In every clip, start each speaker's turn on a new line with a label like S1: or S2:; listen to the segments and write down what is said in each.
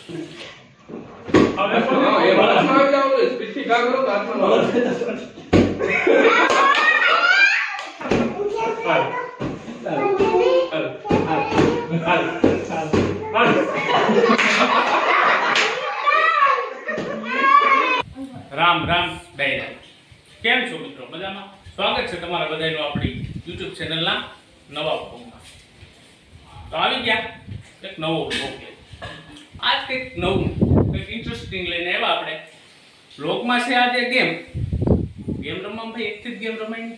S1: હવે હા એ માણસ આવી જાવ તો સ્પીડ થી કા કરો તો હાથમાં હાલ
S2: રામ રામ ડાયરા કેમ છો મિત્રો મજામાં સ્વાગત છે તમારા બધાનું આપણી YouTube ચેનલના નવા બ્લોગમાં તો આવી ગયા એક નવો બ્લોગ લઈ આજ કંઈક નવું કંઈક ઇન્ટરેસ્ટિંગ લઈને આવ્યા આપણે બ્લોગમાં છે આજે ગેમ રમવામાં ભાઈ એકથી જ ગેમ રમાય ને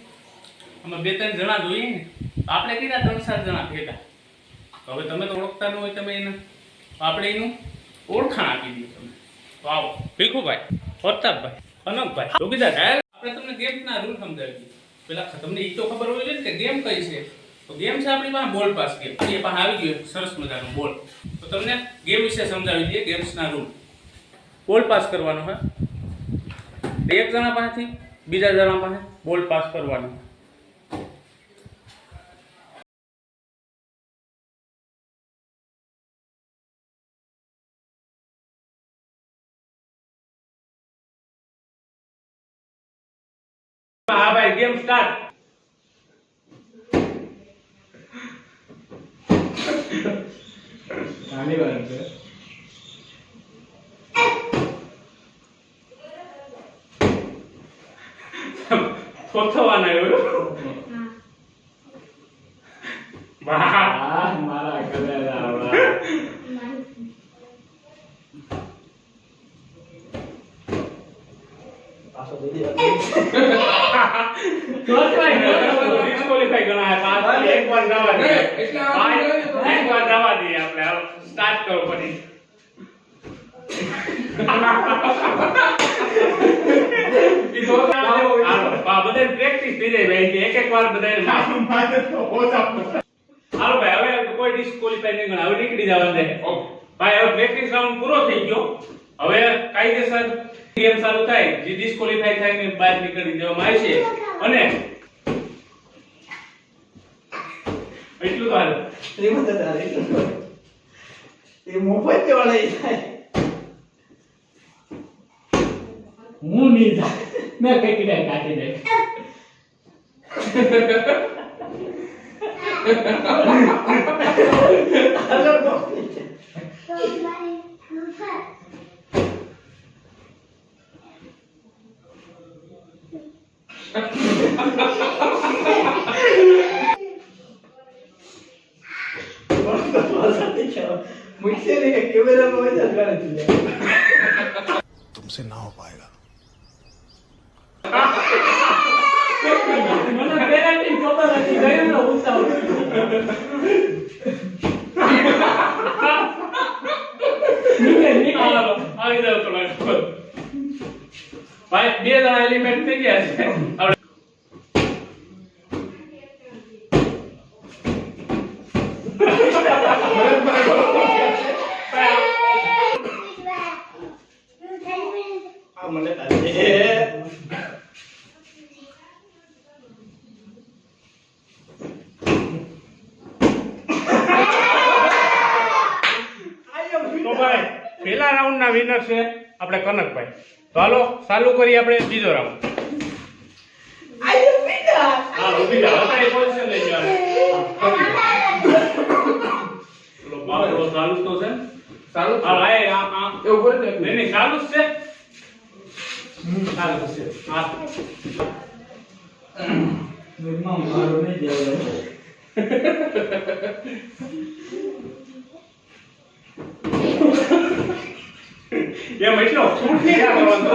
S2: આમાં 2-3 જણા જોઈએ ને આપણે કીધા 3-4 જણા ભેગા હવે તમે તો ઓળખતા ન હોય તમે એને આપણે એનું ઓળખાણ આપી દઈએ તમે તો આવો ભીખુભાઈ પ્રતાપભાઈ અનંતભાઈ જોગીદાર આપણે તમને ગેમના રૂલ સમજાવી દઈએ પેલા તમને એ તો ખબર હોવી જોઈએ કે ગેમ કઈ છે તો ગેમ છે આપણી પાસે બોલ પાસ ગેમ એ પાસે આવી ગયો સરસ મજાનો બોલ તો તમને ગેમ વિશે સમજાવી દઈએ ગેમ્સના રૂલ બોલ પાસ કરવાનો હોય એક જણા પાસેથી બીજા જણા પાસે બોલ પાસ કરવાનો હા ભાઈ ગેમ સ્ટાર્ટ
S1: નાની વાત છે
S2: થોથવાના એવું વાહ
S1: મારા કલર આવડા પાછો દે
S2: ડિસ્કોલિફાઈ ગણાય પાસ એકવાર જવા દે એકવાર જવા દે આપણે સ્ટાર્ટ કરો પછી ઈ તો બધા પ્રેક્ટિસ થઈ જાય ભાઈ એક વાર બધાને માથે તો ઓછા હાલો ભાઈ હવે કોઈ ડિસ્કોલિફાઈ નહીં ગણાય હવે નીકળી જવા દે ભાઈ હવે પ્રેક્ટિસ રાઉન્ડ પૂરો થઈ ગયો હવે કાયદેસર ગેમ ચાલુ થાય જે ડિસ્કોલિફાઈ થાય ને બહાર નીકળી દેવામાં આવશે અને એટલું તો હાલ
S1: એ મત તારે એ મોફત વાળા થાય
S2: હું નહીં જા મેં કઈ કીધા કાઢી દે
S1: मुझसे नहीं कैमरा में वैसा कर दिया
S3: तुमसे ना हो पाएगा
S2: મને પેરેન્ટિંગ ખબર હતી ગયો ને ઉતાવ નિકાલ આવી જાવ તો ભાઈ બે જણા એલિમેન્ટ થઈ ગયા છે
S1: મને તારે
S2: તો ભાઈ પહેલા રાઉન્ડના વિનર છે આપણે કનકભાઈ તો હાલો ચાલુ કરીએ આપણે બીજો રાઉન્ડ
S1: આયો બેટા
S2: હા ઊભી રહો તારી પોઝિશન લઈ જવાનું લો બાપરો ચાલુ તો છે
S1: ચાલુ
S2: હા આ
S1: એ ઉપર ને
S2: નહીં નહીં ચાલુ જ છે ચાલુ છે હા
S1: નિર્મા મારો નહીં દેવો
S2: એમ એટલો છૂટ નહીં કરવાનો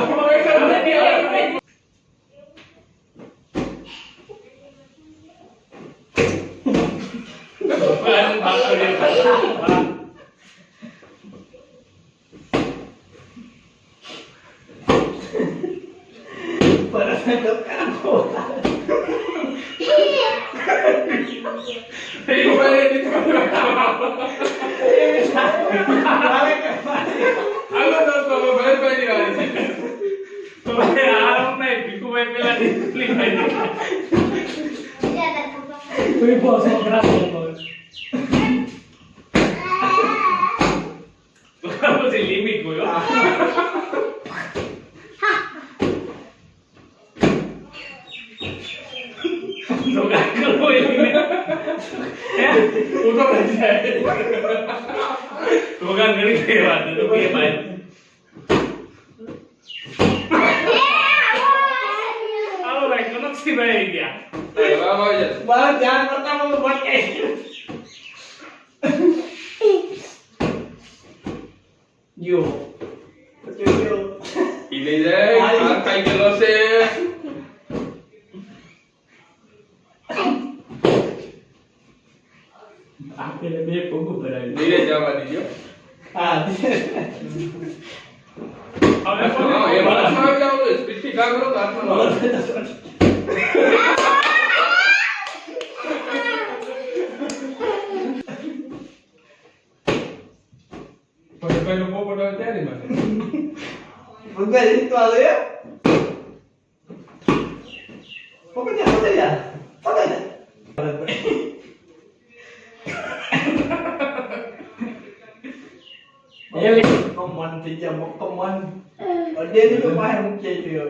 S2: પછી લિમિટ હોય હો. તો કાંઈ કરવું હોય નહીં. હે? ઊંધો પડી જાય. તો કાંઈ ઘણી કઈ વાત નહીં. તો બે ભાઈ. હાલો ભાઈ, કનકસિંહભાઈ આવી ગયા.
S1: મારે ધ્યાન કરતા મને ભટકાઈ ગયો. ગયો.
S4: ઈ લઈ જાય આ ખાઈ ગયેલો છે
S1: આપેલે બે પગ ભરાય.
S4: ધીરે જવા દીજો
S1: હા
S2: હવે
S4: હા એ માણસમાં આવી જાવ તો સ્પીડથી કામ કરો તો હાથમાં ન આવે. પછી પહેલો પોપટ આવે ત્યારે માટે
S1: ભગવાન જીતો આવે પકડ જા પકડ જા પકડ જા કમન થઈ જા મકમન અડેની તો બહાર મૂકી ગયો.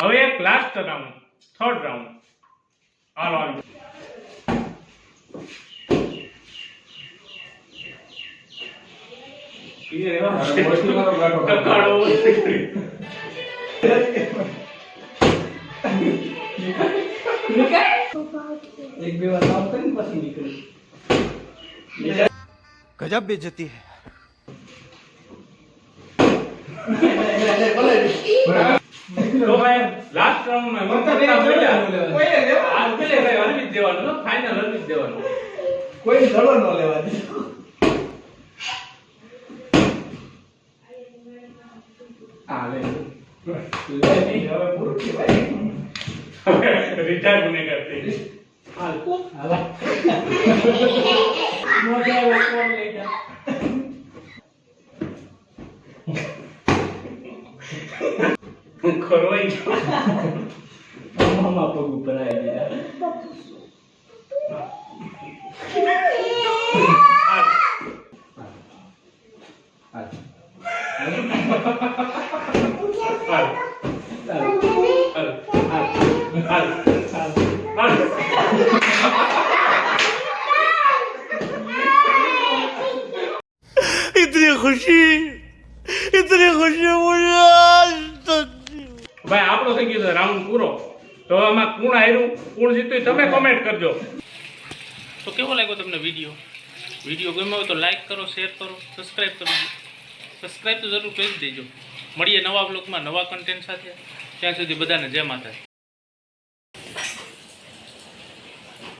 S2: હવે એક લાસ્ટ રાઉન્ડ, થર્ડ રાઉન્ડ. હાલો આવી.
S4: મોટી મારો ગાડો
S2: ટકાળો.
S1: એક બે વાર કામ કરીને પછી નીકળી.
S3: गजब बेइज्जती है.
S2: તો ભાઈ લાસ્ટ રાઉન્ડમાં મતલબ
S1: કોઈને
S2: આ પેલે ભાઈ હલવી જ દેવાનું, ફાઇનલ હલવી જ દેવાનું.
S1: કોઈ ધડો ન લેવા દીધો.
S2: હા લે.
S1: હવે પૂરું કહેવાય.
S2: રિટાયર ગુનેગાર થઈ ગઈ.
S1: હાલ મોટા કોણ લઈ જા.
S2: ખરોઈ ગયો.
S1: મામા પગ ઉપર આવી ગયા.
S2: હાલ.
S1: હાલ.
S2: હાલ.
S1: હાલ.
S2: હાલ.
S1: હાલ.
S2: હાલ.
S1: હાલ.
S2: હાલ.
S3: इतनी खुशी मुझे आज तक
S2: ભાઈ આપણો થઈ ગયો રાઉન્ડ પૂરો. તો આમાં કોણ હાર્યું કોણ જીત્યું તમે કોમેન્ટ કરજો. તો કેવો લાગ્યો તમને વિડીયો? વિડીયો ગમ્યો હોય તો લાઈક કરો, શેર કરો, સબસ્ક્રાઇબ કરજો. સબસ્ક્રાઇબ તો જરૂર કરી જ દેજો. મળીએ નવા બ્લોગમાં નવા કન્ટેન્ટ સાથે. ત્યાં સુધી બધાને જય માતા.